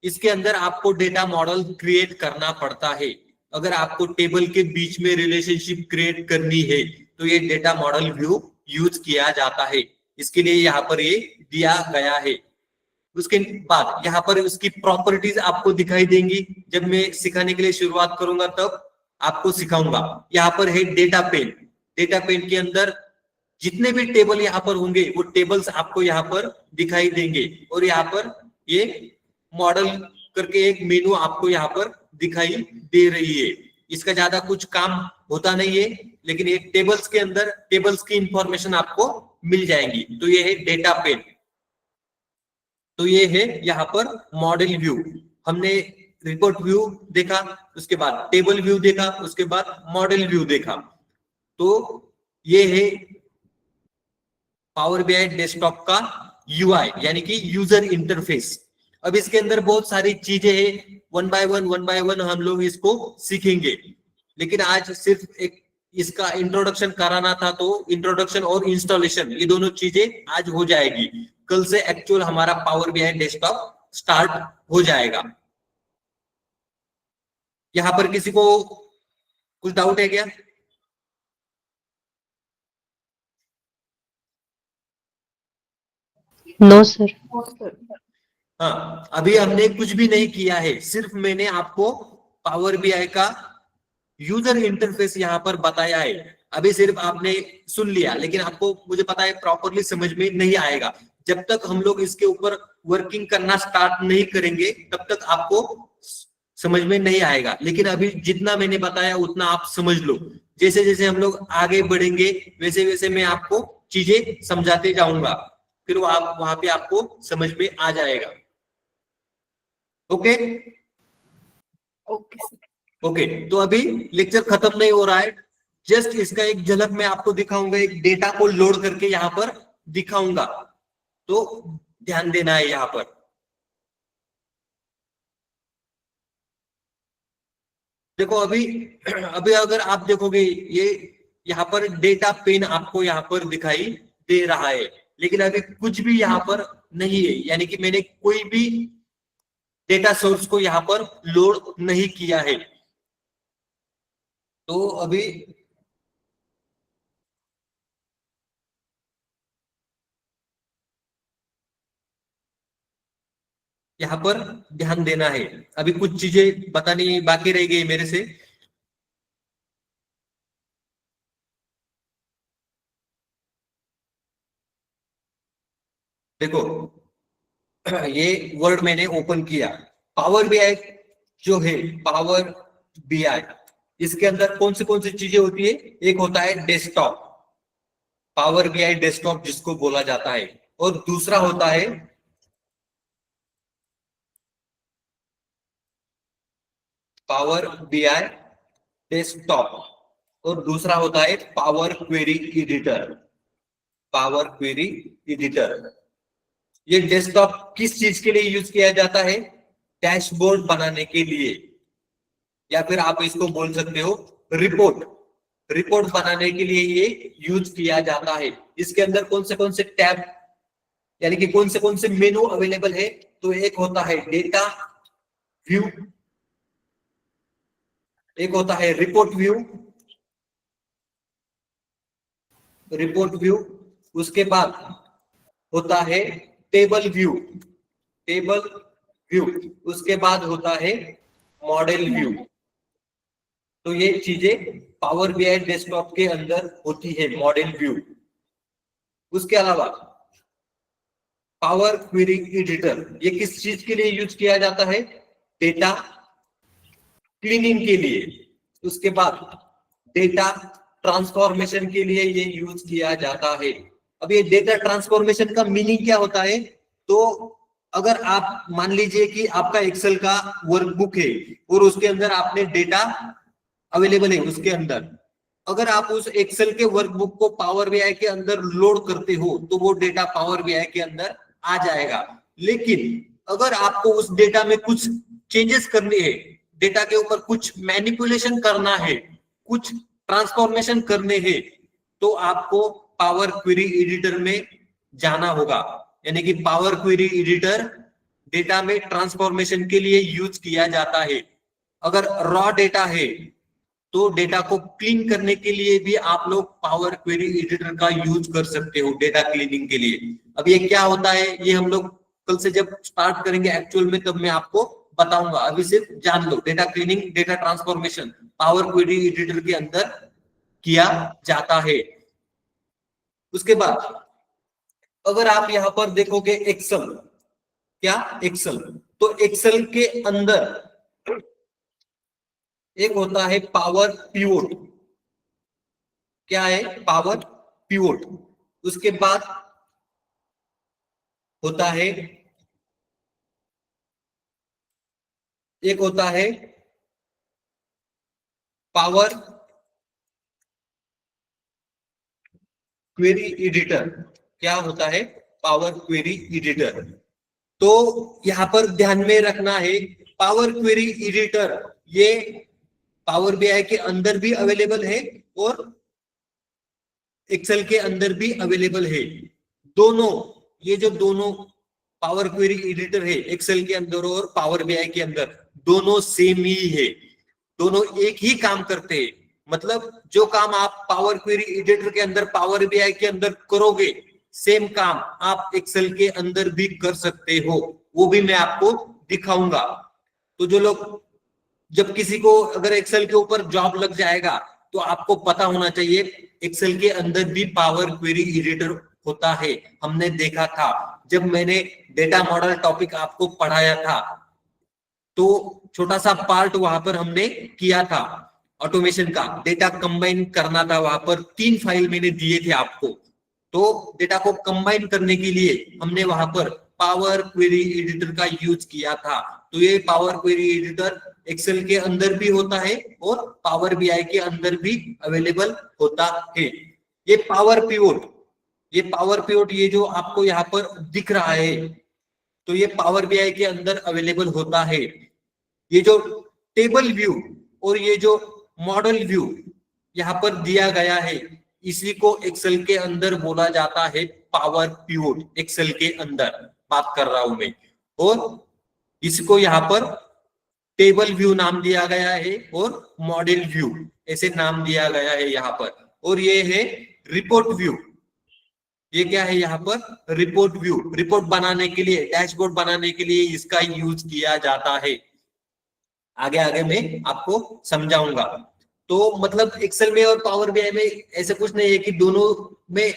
इसके अंदर आपको डेटा मॉडल क्रिएट करना पड़ता है। अगर आपको टेबल के बीच में रिलेशनशिप क्रिएट करनी है तो ये डेटा मॉडल व्यू यूज किया जाता है। इसके लिए यहाँ पर ये दिया गया है। उसके बाद यहाँ पर उसकी प्रॉपर्टीज आपको दिखाई देंगी। जब मैं सिखाने के लिए शुरुआत करूंगा तब आपको सिखाऊंगा। यहाँ पर है डेटा पेन। डेटा पेन के अंदर जितने भी टेबल यहाँ पर होंगे वो टेबल्स आपको यहाँ पर दिखाई देंगे, और यहाँ पर ये मॉडल करके एक मेनू आपको यहाँ पर दिखाई दे रही है। इसका ज्यादा कुछ काम होता नहीं है, लेकिन एक टेबल्स के अंदर टेबल्स की इंफॉर्मेशन आपको मिल जाएंगी। तो ये है डेटा पेन। तो ये है यहाँ पर मॉडल व्यू। हमने रिपोर्ट व्यू देखा, उसके बाद टेबल व्यू देखा, उसके बाद मॉडल व्यू देखा। तो ये है पावर बीआई डेस्कटॉप का यूआई यानी कि यूजर इंटरफेस। अब इसके अंदर बहुत सारी चीजें हैं, वन बाय वन हम लोग इसको सीखेंगे, लेकिन आज सिर्फ एक इसका इंट्रोडक्शन कराना था, तो इंट्रोडक्शन और इंस्टॉलेशन ये दोनों चीजें आज हो जाएगी। कल से एक्चुअल हमारा पावर बीआई डेस्कटॉप स्टार्ट हो जाएगा। यहां पर किसी को कुछ डाउट है क्या? No sir. हाँ, अभी हमने कुछ भी नहीं किया है, सिर्फ मैंने आपको पावर बीआई का यूजर इंटरफेस यहाँ पर बताया है। अभी सिर्फ आपने सुन लिया, लेकिन आपको मुझे पता है प्रॉपरली समझ में नहीं आएगा। जब तक हम लोग इसके ऊपर वर्किंग करना स्टार्ट नहीं करेंगे तब तक आपको समझ में नहीं आएगा। लेकिन अभी जितना मैंने बताया उतना आप समझ लो। जैसे जैसे हम लोग आगे बढ़ेंगे वैसे वैसे मैं आपको चीजें समझाते जाऊंगा, फिर वहां पे आपको समझ में आ जाएगा। Okay okay sir. ओके, तो अभी लेक्चर खत्म नहीं हो रहा है, जस्ट इसका एक झलक मैं आपको दिखाऊंगा, एक डेटा को लोड करके यहाँ पर दिखाऊंगा, तो ध्यान देना है यहाँ पर। देखो अभी अभी अगर आप देखोगे ये यहाँ पर डेटा पेन आपको यहाँ पर दिखाई दे रहा है, लेकिन अभी कुछ भी यहाँ पर नहीं है, यानी कि मैंने कोई भी डेटा सोर्स को यहाँ पर लोड नहीं किया है। तो अभी यहाँ पर ध्यान देना है, अभी कुछ चीजें बतानी बाकी रह गई मेरे से। देखो ये वर्ड मैंने ओपन किया, पावर बीआई जो है, पावर बीआई इसके अंदर कौन सी चीजें होती है? एक होता है डेस्कटॉप, पावर बीआई डेस्कटॉप जिसको बोला जाता है, और दूसरा होता है पावर बीआई डेस्कटॉप, और दूसरा होता है power query editor. Power query editor ये डेस्कटॉप किस चीज के लिए यूज किया जाता है? डैशबोर्ड बनाने के लिए, या फिर आप इसको बोल सकते हो रिपोर्ट बनाने के लिए ये यूज किया जाता है। इसके अंदर कौन से टैब यानी कि कौन से मेनू अवेलेबल है? तो एक होता है डेटा व्यू, एक होता है रिपोर्ट व्यू, उसके बाद होता है टेबल व्यू, उसके बाद होता है मॉडल व्यू। तो ये चीजें पावर बीआई डेस्कटॉप के अंदर होती है, मॉडल व्यू। उसके अलावा पावर क्वेरी एडिटर ये किस चीज के लिए यूज किया जाता है? डेटा क्लीनिंग के लिए। उसके बाद डेटा ट्रांसफॉर्मेशन के लिए ये यूज किया जाता है। अब ये डेटा ट्रांसफॉर्मेशन का मीनिंग क्या होता है? तो अगर आप मान लीजिए कि आपका एक्सेल का वर्कबुक है और उसके अंदर आपने डेटा अवेलेबल है, उसके अंदर अगर आप उस एक्सेल के वर्कबुक को पावर बीआई के अंदर लोड करते हो तो वो डेटा पावर बीआई के अंदर आ जाएगा। लेकिन अगर आपको उस डेटा में कुछ चेंजेस करने हैं, डेटा के ऊपर कुछ मैनिपुलेशन करना है, कुछ ट्रांसफॉर्मेशन करने हैं, तो आपको पावर क्वेरी एडिटर में जाना होगा। यानी कि पावर क्वेरी एडिटर डेटा में ट्रांसफॉर्मेशन के लिए यूज किया जाता है। अगर रॉ डेटा है तो डेटा को क्लीन करने के लिए भी आप लोग पावर क्वेरी एडिटर का यूज कर सकते हो डेटा क्लीनिंग के लिए। अब ये क्या होता है ये हम लोग कल से जब स्टार्ट करेंगे एक्चुअल में तब मैं आपको बताऊंगा। अभी सिर्फ जान लो data cleaning, data transformation power query editor के अंदर किया जाता है। उसके बाद अगर आप यहाँ पर देखोगे एक्सेल, क्या एक्सेल, तो एक्सेल के अंदर एक होता है पावर पिवोट। क्या है? Power pivot. उसके बाद होता है, एक होता है पावर क्वेरी एडिटर। क्या होता है? Power query editor. तो यहां पर ध्यान में रखना है, पावर क्वेरी एडिटर ये पावर बीआई के अंदर भी अवेलेबल है और एक्सेल के अंदर भी अवेलेबल है। दोनों, ये जो दोनों पावर क्वेरी एडिटर है एक्सेल के अंदर और पावर बीआई के अंदर, दोनों सेम ही है, दोनों एक ही काम करते हैं। मतलब जो काम आप पावर क्वेरी एडिटर के अंदर, पावर बीआई के अंदर करोगे, सेम काम आप एक्सेल के अंदर भी कर सकते हो, वो भी मैं आपको दिखाऊंगा। तो जो लोग, जब किसी को अगर एक्सेल के ऊपर जॉब लग जाएगा तो आपको पता होना चाहिए एक्सेल के अंदर भी पावर क्वेरी एडिटर होता है। हमने देखा था जब मैंने डेटा मॉडल टॉपिक आपको पढ़ाया था, तो छोटा सा पार्ट वहां पर हमने किया था ऑटोमेशन का, डेटा कंबाइन करना था। वहां पर 3 फाइल मैंने दिए थे आपको, तो डेटा को कंबाइन करने के लिए हमने वहां पर पावर क्वेरी एडिटर का यूज किया था। तो ये पावर क्वेरी एडिटर एक्सेल के अंदर भी होता है और पावर बीआई के अंदर भी अवेलेबल होता है। ये पावर पिवोट, ये पावर पिवोट, ये जो आपको यहाँ पर दिख रहा है, तो ये पावर बीआई के अंदर अवेलेबल होता है। ये जो टेबल व्यू और ये जो मॉडल व्यू यहाँ पर दिया गया है, इसी को एक्सेल के अंदर बोला जाता है पावर पिवोट। एक्सेल के अंदर बात कर रहा हूं मैं, और इसको यहाँ पर टेबल व्यू नाम दिया गया है और मॉडल व्यू ऐसे नाम दिया गया है यहाँ पर। और ये है रिपोर्ट व्यू। ये क्या है? यहाँ पर रिपोर्ट व्यू, रिपोर्ट बनाने के लिए, डैशबोर्ड बनाने के लिए इसका यूज किया जाता है। आगे आगे मैं आपको समझाऊंगा। तो मतलब एक्सेल में और पावर बीआई में ऐसा कुछ नहीं है कि दोनों में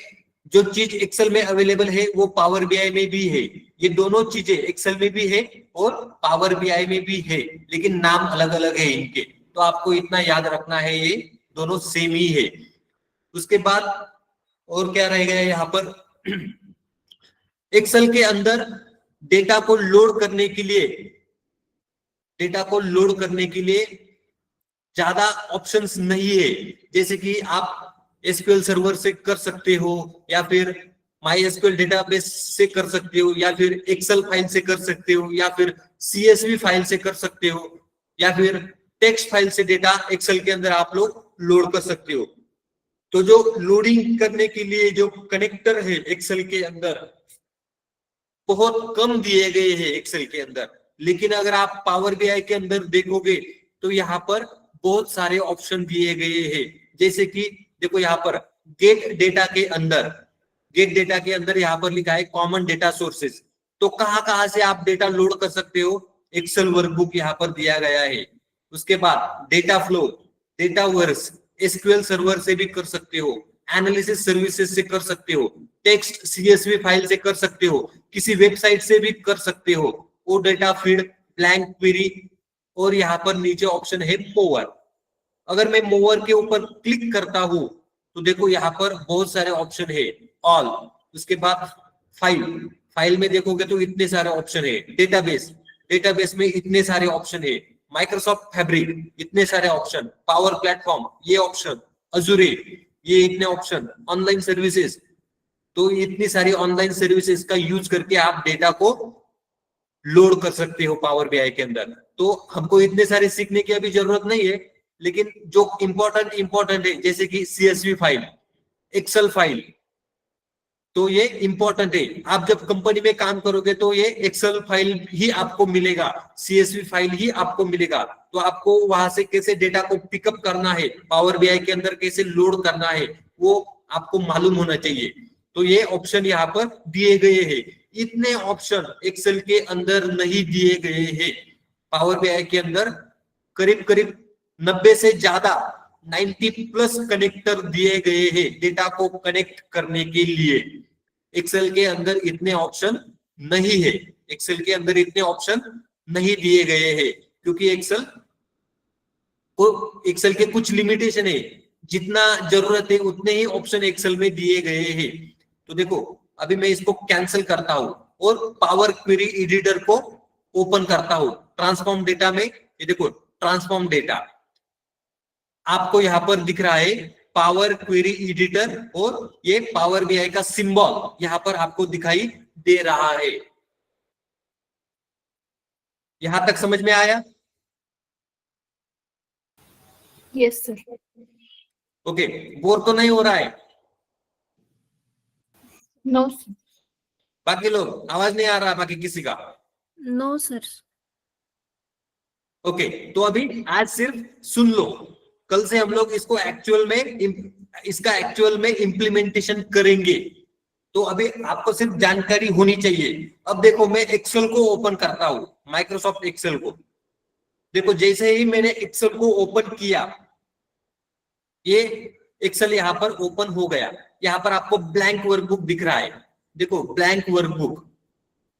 जो चीज एक्सेल में अवेलेबल है वो पावर बीआई में भी है। ये दोनों चीजें एक्सेल में भी है और पावर बीआई में भी है, लेकिन नाम अलग अलग है इनके। तो आपको इतना याद रखना है, ये दोनों सेम ही है। उसके बाद और क्या रह गया यहाँ पर? एक्सेल के अंदर डेटा को लोड करने के लिए, डेटा को लोड करने के लिए ज्यादा ऑप्शंस नहीं है। जैसे कि आप एसक्यूएल सर्वर से कर सकते हो, या फिर माई एसक्यूएल डेटाबेस से कर सकते हो, या फिर एक्सेल फाइल से कर सकते हो, या फिर सीएसवी फाइल से कर सकते हो, या फिर टेक्स्ट फाइल से डेटा एक्सेल के अंदर आप लोग लोड कर सकते हो। तो जो लोडिंग करने के लिए जो कनेक्टर है एक्सेल के अंदर बहुत कम दिए गए हैं एक्सेल के अंदर, लेकिन अगर आप पावर बीआई के अंदर देखोगे तो यहाँ पर बहुत सारे ऑप्शन दिए गए हैं। जैसे कि देखो यहाँ पर गेट डेटा के अंदर, गेट डेटा के अंदर यहाँ पर लिखा है कॉमन डेटा सोर्सेस। तो कहाँ से आप डेटा लोड कर सकते हो? एक्सेल वर्कबुक यहाँ पर दिया गया है। उसके बाद data flow, Dataverse SQL server से भी कर सकते हो, एनालिसिस सर्विसेज से कर सकते हो, टेक्स्ट सीएसवी फाइल से कर सकते हो, किसी वेबसाइट से भी कर सकते हो, वो डेटा फीड, ब्लैंक क्वेरी, और यहाँ पर नीचे ऑप्शन है मोवर। अगर मैं मोवर के ऊपर क्लिक करता हूं तो देखो यहाँ पर बहुत सारे ऑप्शन है, ऑल। उसके बाद फाइल, फाइल में देखोगे तो इतने सारे ऑप्शन है, डेटाबेस, डेटाबेस में इतने सारे ऑप्शन है, माइक्रोसॉफ्ट फैब्रिक इतने सारे ऑप्शन, पावर प्लेटफॉर्म ये ऑप्शन, अजूरे ये इतने ऑप्शन, ऑनलाइन सर्विसेज, तो इतनी सारी ऑनलाइन सर्विसेज का यूज करके आप डेटा को लोड कर सकते हो पावर बीआई के अंदर। तो हमको इतने सारे सीखने की अभी जरूरत नहीं है, लेकिन जो इंपॉर्टेंट है जैसे कि सीएसवी फाइल, एक्सेल फाइल, तो ये इंपॉर्टेंट है। आप जब कंपनी में काम करोगे तो ये एक्सेल फाइल ही आपको मिलेगा, सीएसवी फाइल ही आपको मिलेगा। तो आपको वहां से कैसे डेटा को पिकअप करना है, पावर बीआई के अंदर कैसे लोड करना है, वो आपको मालूम होना चाहिए। तो ये ऑप्शन यहाँ पर दिए गए हैं। इतने ऑप्शन एक्सेल के अंदर नहीं दिए गए हैं। पावर बीआई के अंदर करीब करीब 90 से ज्यादा 90+ कनेक्टर दिए गए हैं डेटा को कनेक्ट करने के लिए। एक्सेल के अंदर इतने ऑप्शन नहीं है, एक्सेल के अंदर इतने ऑप्शन नहीं दिए गए हैं, क्योंकि एक्सेल के कुछ लिमिटेशन है, जितना जरूरत है उतने ही ऑप्शन एक्सेल में दिए गए हैं। तो देखो अभी मैं इसको कैंसिल करता हूं और पावर क्वेरी एडिटर को ओपन करता हूं। ट्रांसफॉर्म डेटा में ये देखो, ट्रांसफॉर्म डेटा आपको यहां पर दिख रहा है, पावर क्वेरी एडिटर, और ये पावर बीआई का सिंबल यहां पर आपको दिखाई दे रहा है। यहां तक समझ में आया? Yes sir. ओके, बोर तो नहीं हो रहा है? No sir. बाकी लोग आवाज नहीं आ रहा बाकी किसी का? No sir. ओके, तो अभी आज सिर्फ सुन लो, कल से हम लोग इसको इसका एक्चुअल में इंप्लीमेंटेशन करेंगे। तो अभी आपको सिर्फ जानकारी होनी चाहिए। अब देखो मैं एक्सेल को ओपन करता हूं, माइक्रोसॉफ्ट एक्सेल को। देखो जैसे ही मैंने एक्सेल को ओपन किया, ये एक्सेल यहां पर ओपन हो गया। यहां पर आपको ब्लैंक वर्कबुक दिख रहा है, देखो ब्लैंक वर्कबुक।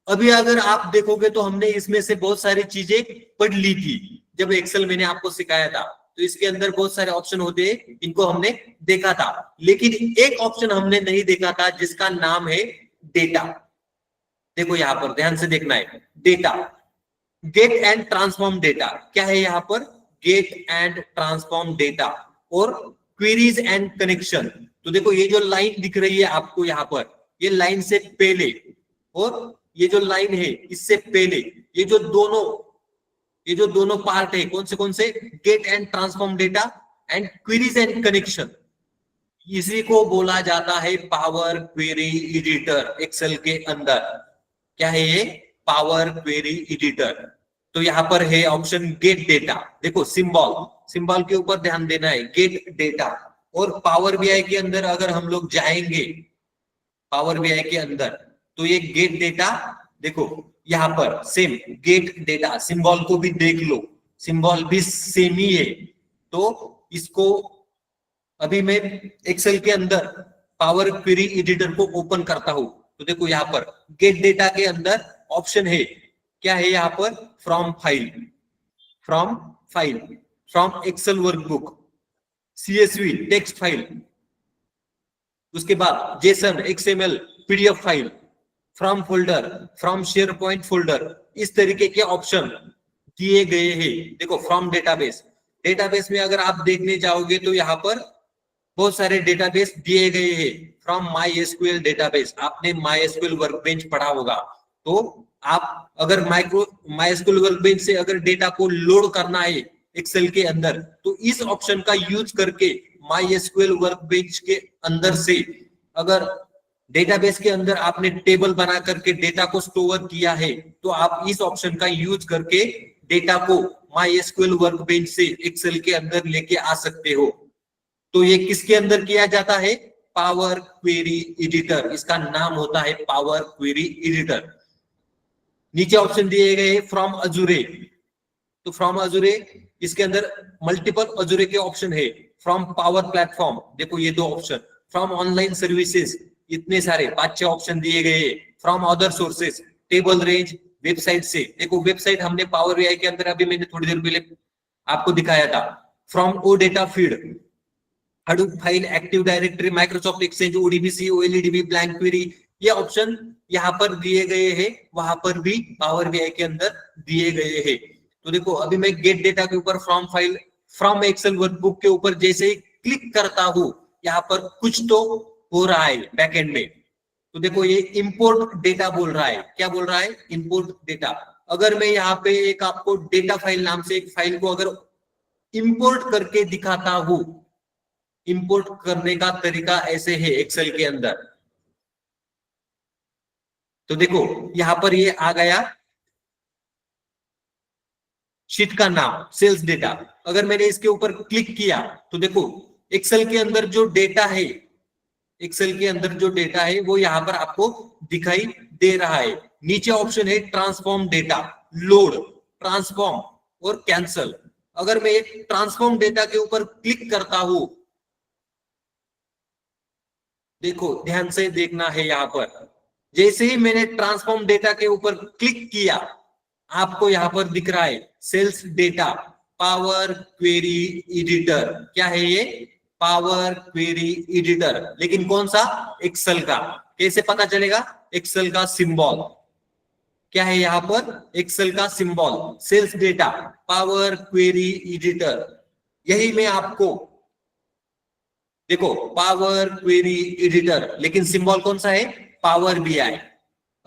अभी अगर आप देखोगे तो हमने इसमें से बहुत सारी चीजें पढ़ ली थी जब एक्सेल मैंने आपको सिखाया था। तो इसके अंदर बहुत सारे ऑप्शन होते हैं, इनको हमने देखा था, लेकिन एक ऑप्शन हमने नहीं देखा था जिसका नाम है डेटा। देखो यहां पर ध्यान से देखना है, data, get and transform data. क्या है यहाँ पर? गेट एंड ट्रांसफॉर्म डेटा और क्वेरीज एंड कनेक्शन। तो देखो ये जो लाइन दिख रही है आपको यहाँ पर, ये लाइन से पहले और ये जो लाइन है इससे पहले, ये जो दोनों पार्ट है, कौन से? Get and transform data and queries and connection. इसी को बोला जाता है पावर क्वेरी एडिटर एक्सेल के अंदर। क्या है ये? Power query editor. तो यहां पर है ऑप्शन गेट डेटा। देखो सिंबल के ऊपर ध्यान देना है, गेट डेटा। और पावर बीआई के अंदर अगर हम लोग जाएंगे, पावर बीआई के अंदर, तो ये गेट डेटा, देखो यहां पर सेम गेट डेटा, सिंबल को भी देख लो, सिंबल भी सेम ही है। तो इसको अभी मैं एक्सेल के अंदर पावर क्वेरी एडिटर को ओपन करता हूं। तो देखो यहां पर गेट डेटा के अंदर ऑप्शन है, क्या है यहाँ पर? From Excel workbook, CSV text file, उसके बाद JSON, XML, PDF file, from folder, from SharePoint folder, इस तरीके के ऑप्शन दिए गए हैं। देखो फ्रॉम डेटाबेस में अगर आप देखने जाओगे तो यहाँ पर बहुत सारे डेटाबेस दिए गए हैं। फ्रॉम MySQL डेटाबेस, आपने MySQL वर्कबेंच पढ़ा होगा, तो आप अगर MySQL वर्कबेंच से अगर डेटा को लोड करना है एक्सेल के अंदर, तो इस ऑप्शन का यूज करके MySQL वर्कबेंच के अंदर से अगर डेटाबेस के अंदर आपने टेबल बना करके डेटा को स्टोर किया है, तो आप इस ऑप्शन का यूज करके डेटा को MySQL वर्कबेंच से एक्सेल के अंदर लेके आ सकते हो। तो ये किसके अंदर किया जाता है? पावर क्वेरी एडिटर, इसका नाम होता है पावर क्वेरी एडिटर। नीचे ऑप्शन दिए गए फ्रॉम अजूरे, तो फ्रॉम अजूरे, इसके अंदर मल्टीपल अजूरे के ऑप्शन है। फ्रॉम पावर प्लेटफॉर्म, देखो ये 2 ऑप्शन। फ्रॉम ऑनलाइन सर्विसेज, इतने सारे 5-6 ऑप्शन दिए गए। From other sources, table range, website से, देखो वेबसाइट हमने पावर बीआई के अंदर अभी मैंने थोड़ी देर पहले आपको दिखाया था। From OData feed, Hadoop file, Active Directory, Microsoft Exchange, ODBC, OLEDB, blank query, ये ऑप्शन यहाँ पर दिए गए हैं, वहां पर भी पावर बीआई के अंदर दिए गए हैं। तो देखो अभी मैं गेट डेटा के ऊपर फ्रॉम एक्सेल वर्कबुक के ऊपर जैसे ही क्लिक करता हूं, यहाँ पर कुछ तो हो रहा है बैकएंड में। तो देखो ये इंपोर्ट डेटा बोल रहा है। क्या बोल रहा है? Import data. अगर मैं यहाँ पे एक आपको डेटा फाइल नाम से एक फाइल को अगर इंपोर्ट करके दिखाता हूं, इंपोर्ट करने का तरीका ऐसे है एक्सेल के अंदर। तो देखो यहां पर ये आ गया शीट का नाम, सेल्स डेटा। अगर मैंने इसके ऊपर क्लिक किया तो देखो एक्सेल के अंदर जो डेटा है, एक्सेल के अंदर जो डेटा है वो यहां पर आपको दिखाई दे रहा है। नीचे ऑप्शन है ट्रांसफॉर्म डेटा, लोड, ट्रांसफॉर्म और कैंसल। अगर मैं ट्रांसफॉर्म डेटा के ऊपर क्लिक करता हूं, देखो ध्यान से देखना है यहां पर, जैसे ही मैंने ट्रांसफॉर्म डेटा के ऊपर क्लिक किया, आपको यहां पर दिख रहा है sales data Power query editor. क्या है ये? पावर क्वेरी एडिटर, लेकिन कौन सा? एक्सेल का। कैसे पता चलेगा? एक्सेल का सिंबल। क्या है यहां पर? एक्सेल का symbol, sales data Power query editor. यही मैं आपको, देखो पावर क्वेरी एडिटर, लेकिन सिंबल कौन सा है? Power BI.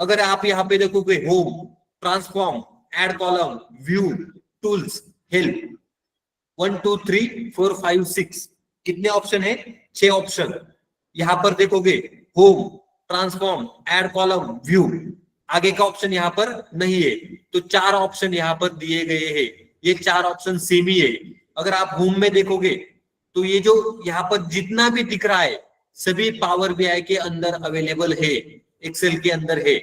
अगर आप यहाँ पे देखोगे home, transform, add column, view, tools, help, 1 2 3 4 5 6, कितने ऑप्शन है? 6 ऑप्शन। यहां पर देखोगे home, transform, add column, view, आगे का ऑप्शन यहाँ पर नहीं है, तो 4 ऑप्शन यहाँ पर दिए गए हैं। ये 4 ऑप्शन सेम ही है। अगर आप होम में देखोगे तो ये जो यहाँ पर जितना भी दिख रहा है सभी पावर बीआई के अंदर अवेलेबल है, एक्सेल के अंदर है।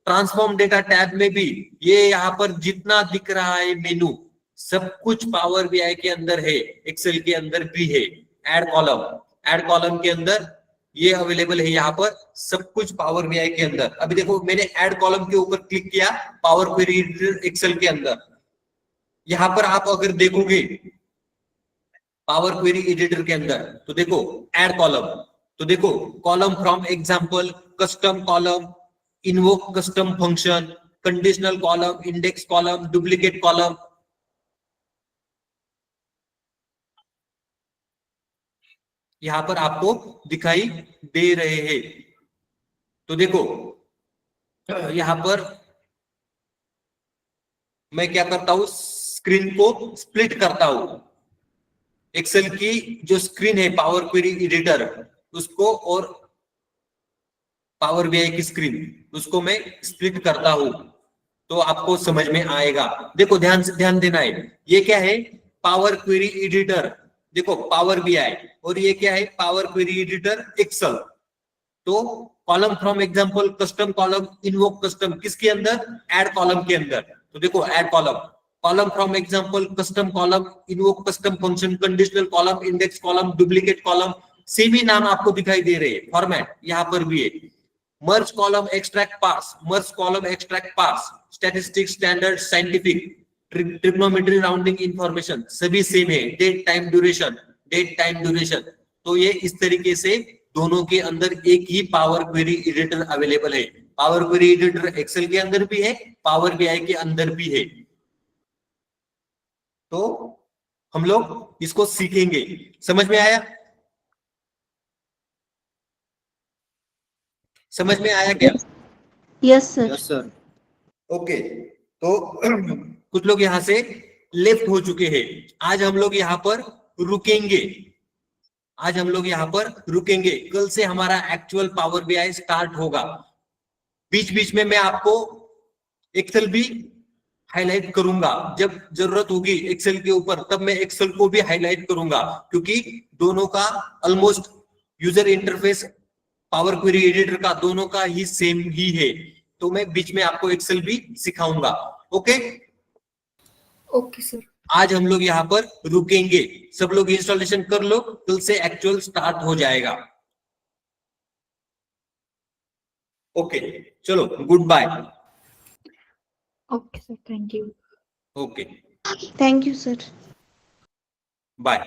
ट्रांसफॉर्म डेटा टैब में भी ये यहाँ पर जितना दिख रहा है मेनू, सब कुछ पावर बीआई के अंदर है, एक्सेल के अंदर भी है। एड कॉलम, एड कॉलम के अंदर ये अवेलेबल है, यहाँ पर सब कुछ पावर बीआई के अंदर। अभी देखो मैंने एड कॉलम के ऊपर क्लिक किया पावर क्वेरी एक्सेल के अंदर। यहाँ पर आप अगर देखोगे पावर क्वेरी एडिटर के अंदर, तो देखो एड कॉलम, तो देखो column from example, custom column, invoke custom function, conditional column, index column, duplicate column, यहां पर आपको दिखाई दे रहे हैं। तो देखो यहां पर मैं क्या करता हूं, स्क्रीन को स्प्लिट करता हूं। एक्सेल की जो स्क्रीन है पावर क्वेरी एडिटर उसको, और पावर बीआई की स्क्रीन उसको मैं स्प्लिट करता हूं, तो आपको समझ में आएगा। देखो ध्यान से ध्यान देना है, ये क्या है? पावर क्वेरी एडिटर, देखो पावर बीआई, और ये क्या है? Power query editor Excel. तो column from example, custom column, invoke custom किसके अंदर? ऐड कॉलम के अंदर। तो देखो add column, column from example, custom column, invoke custom function, conditional column, index column, duplicate column, same ही नाम आपको दिखाई दे रहे हैं। फॉर्मेट यहाँ पर भी है, merge column, extract parse, merge column, extract parse, statistics, standard, scientific, trigonometry, rounding, information सभी सेम है। Date time duration, date time duration. तो ये इस तरीके से दोनों के अंदर एक ही पावर क्वेरी एडिटर अवेलेबल है। पावर क्वेरी एडिटर एक्सेल के अंदर भी है, पावर बीआई के अंदर भी है। तो हम लोग इसको सीखेंगे। समझ में आया? समझ में आया क्या? Yes sir. Yes sir. Okay, तो कुछ लोग यहां से लेफ्ट हो चुके हैं। आज हम लोग यहाँ पर रुकेंगे, आज हम लोग यहाँ पर रुकेंगे। कल से हमारा एक्चुअल पावर बीआई स्टार्ट होगा। बीच बीच में मैं आपको एक्सेल भी हाईलाइट करूंगा, जब जरूरत होगी एक्सेल के ऊपर तब मैं एक्सेल को भी हाईलाइट करूंगा, क्योंकि दोनों का almost user interface power query editor का दोनों का ही सेम ही है। तो मैं बीच में आपको एक्सेल भी सिखाऊंगा। Okay, okay sir. आज हम लोग यहाँ पर रुकेंगे। सब लोग इंस्टॉलेशन कर लो, कल से एक्चुअल स्टार्ट हो जाएगा। ओके, चलो goodbye. Okay sir, thank you. Okay, thank you sir. Bye.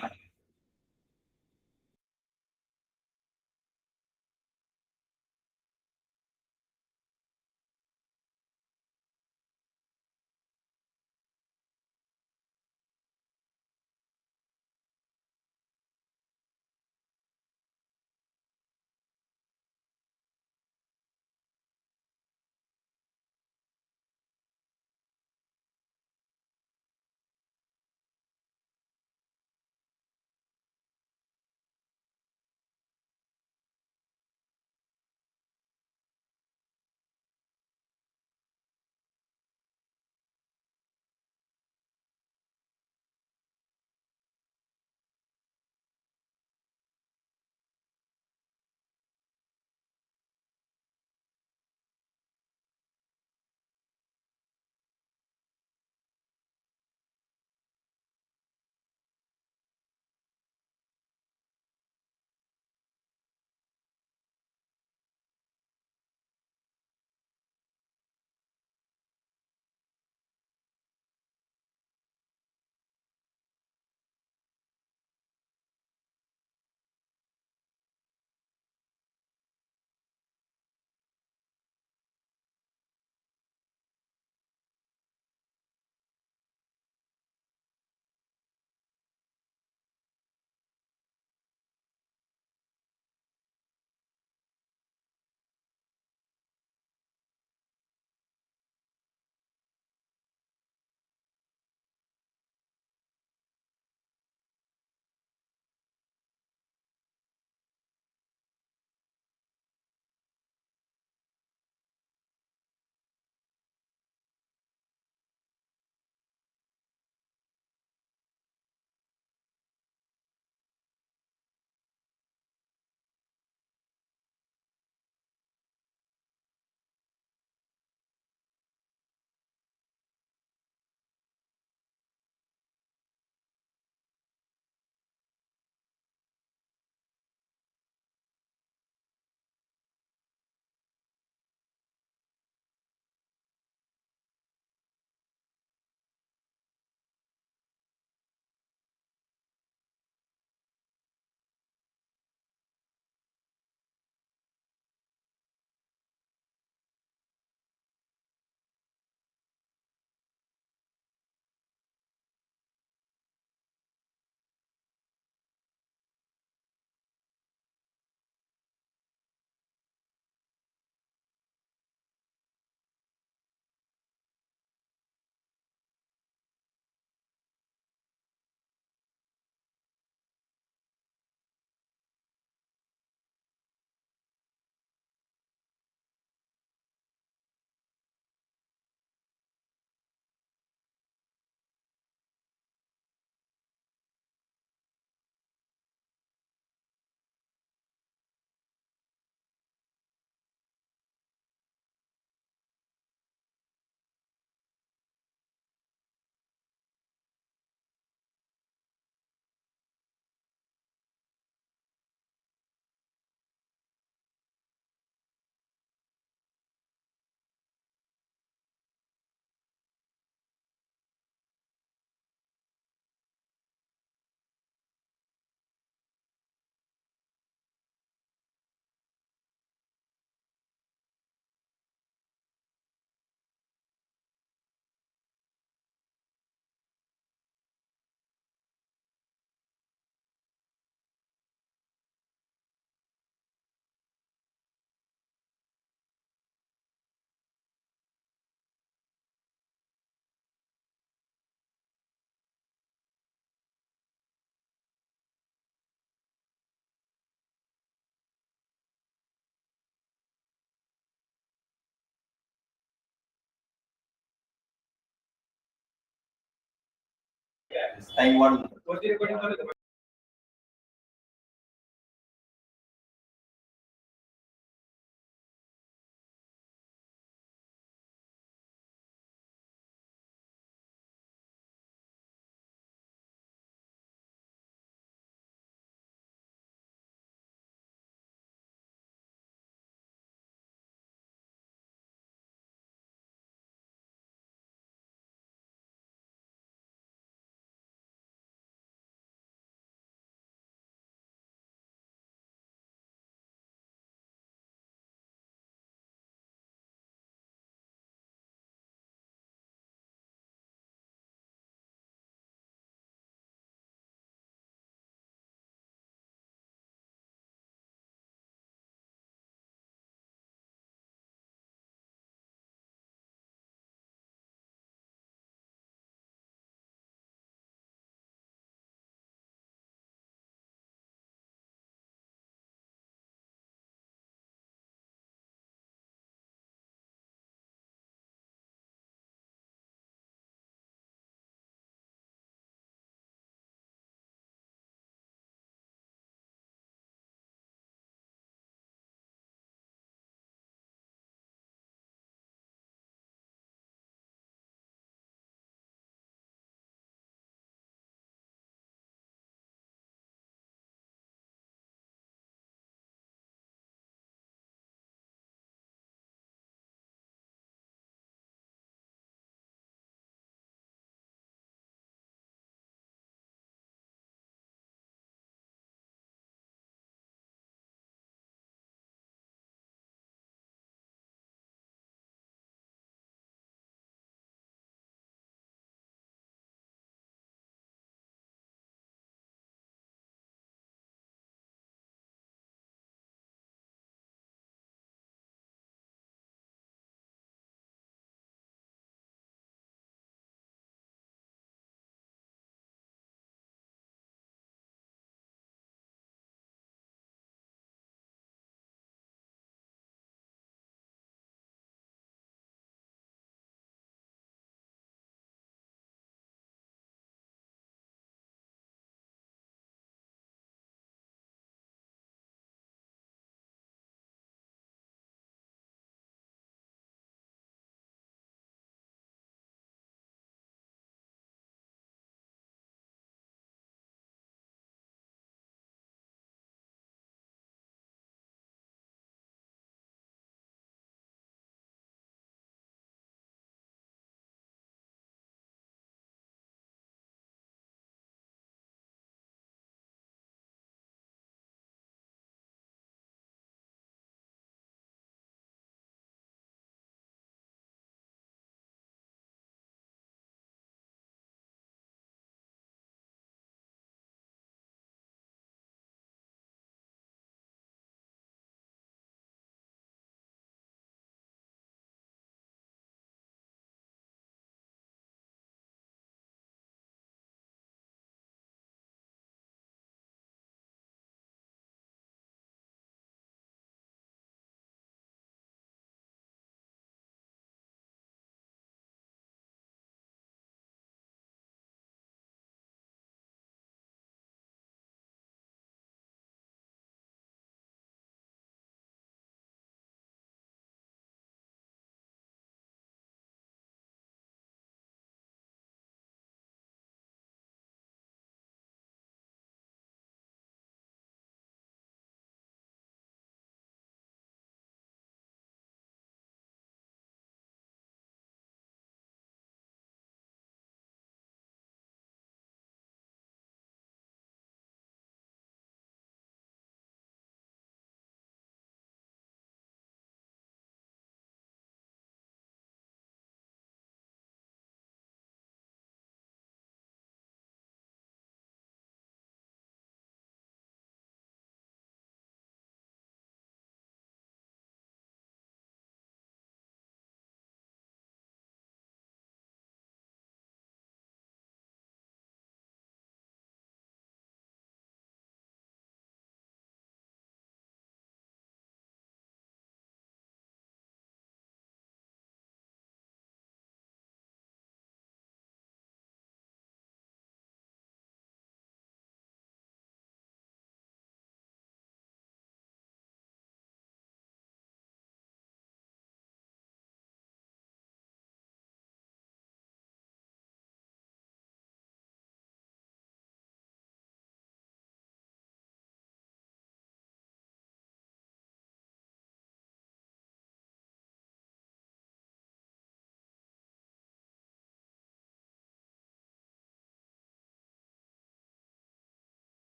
Time वाढून